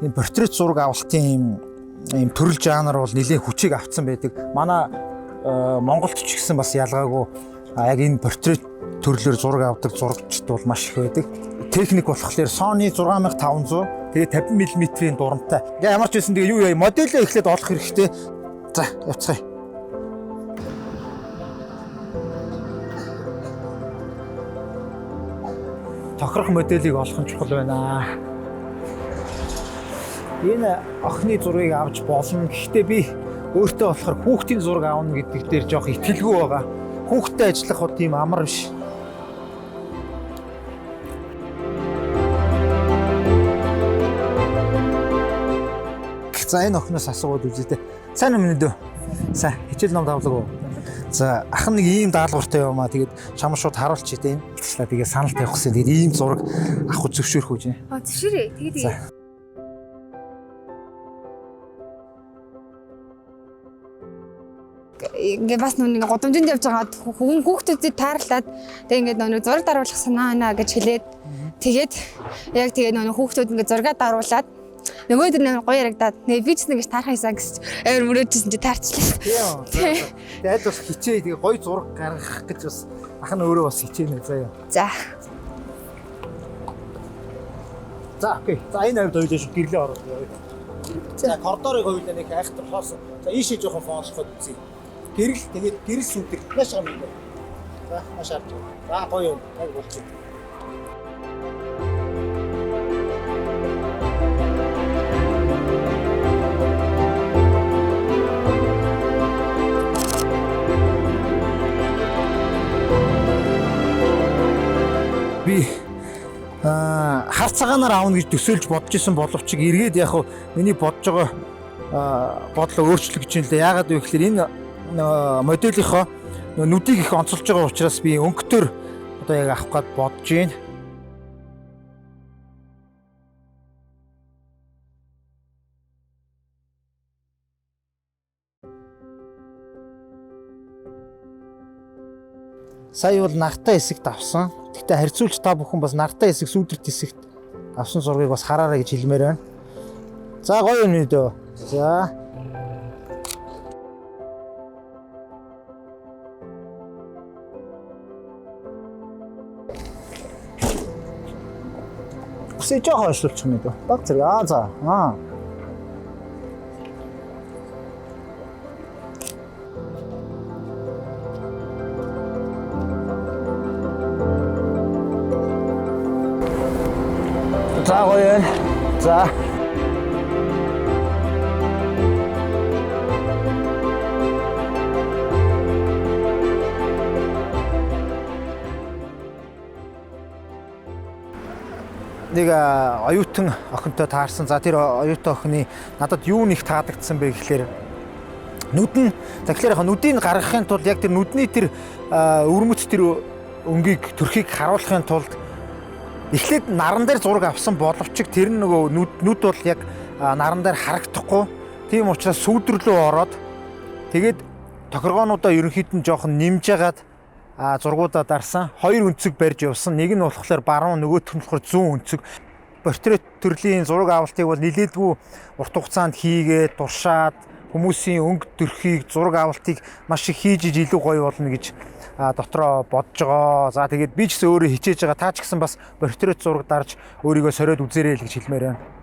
энэ портрет зураг авалтын ийм төрөл жанр бол нэлээд хүчийг авцсан байдаг. Манай Монголд ч гэсэн бас ялгаагүй яг энэ портрет төрлөөр зураг авдаг зурагчд бол маш их байдаг. Техник болохоор Sony 6500 тэгээ 50 мм-ийн дурамтай. Ямар ч байсан тэгээ юу яа моделээ эхлээд олох хэрэгтэй. За явцгаая. Тохирох моделийг олох нь чухал байна. Энэ охины зургийг авч болно. Гэхдээ би өөртөө болохоор хүүхдийн зураг аавна гэдэг дээр жоох итгэлгүй байгаа. Хүүхдтэй ажиллах хот тийм амар биш. За энэ охиноос асуугаад үзье те. Сайн юм нэ. Сайн хичээл ном давлаг уу? За ах нэг ийм даалгавартай юмаа тэгээд чам шууд харуулчих те. Тэгчлээ тэгээ санал тавих гэсэн. Тэгээд ийм зураг авах зөвшөөрөх үү? Зөвшөөрэй. Тэгээд ингээ бас нэг гудамжинд явж байгаа хүүхдүүдэд тааралаад тэг ингээд нэг зураг даруулах санаа байна гэж хэлээд тэгээд яг тэгээд нэг хүүхдүүд ингээ зургаа даруулаад нөгөө дөр нэг гоё ярагдаад нэг би ч нэг таарах юмсан гэж амар мөрөөдчихсэн чи таарчлаа. Тийм. Тэгээд бас хичээ тэгээ гоё зураг гаргах гэж бас ах нь өөрөө бас хичээнэ заяа. За. За окей. За энэ авд хоёулаа шүү гэрлээ орох. За коридорыг хоёулаа нэг айхтар хоосон. За ийшээ жоохон фонлоход үзье. Гэрэл тэгээд гэрэл сүнтэг маш гам юм. За маш ард. За гоё юм. Яг болчих. Би хар цагаанаар аавна гэж төсөөлж бодож исэн боловч эргээд яг хөө миний бодож байгаа бодлоо өөрчлөх гэж юм л да. Яагаад вэ гэхээр энэ моделийнхоо нүдийг их онцолж байгаа учраас би өнгөтөр одоо яг авах гээд бодож байна. Сая бол нартай хэсэгт авсан. Гэхдээ харьцуулж та бүхэн бас нартай хэсэг сүүдэрт хэсэгт авсан зургийг бас хараарай гэж хэлмээр байна. За гоё юм дөө. За. Үсэж хойшлуулчих юм дөө. Баг зэрэг. За. За гоё. За. Нэг оюутан охинтой таарсан. За тэр оюутан охины надад юу нэг таадагдсан бэ гэхээр нүд нь тэгэхээр яг нүдийг гаргахын тулд яг тэр нүдний тэр өрмөц тэр өнгийг төрхийг харуулахын тулд эхлээд наран дээр зураг авсан боловч тэр нөгөө нүд бол яг наран дээр харагдахгүй. Тийм учраас сүүдрэлөө ороод тэгээд тохиргоонуудаа ерөнхийд нь жоохон нэмж ягаад зургуудаа дарсан. Хоёр өнцөг барьж явсан. Нэг нь болохоор баруун, нөгөөх нь болохоор зүүн өнцөг. Портрет төрлийн зураг авалтыг бол нэлээдгүй урт хугацаанд хийгээд туршаад хүмүүсийн өнгө төрхийг зураг авалтыг маш их хийж илүү гоё болно гэж дотроо бодож байгаа. За тэгээд би ч гэсэн өөрөө хичээж байгаа. Та ч гэсэн бас портрет зураг дарж өөрийгөө сориод үзээрэй л гэж хэлмээр байна.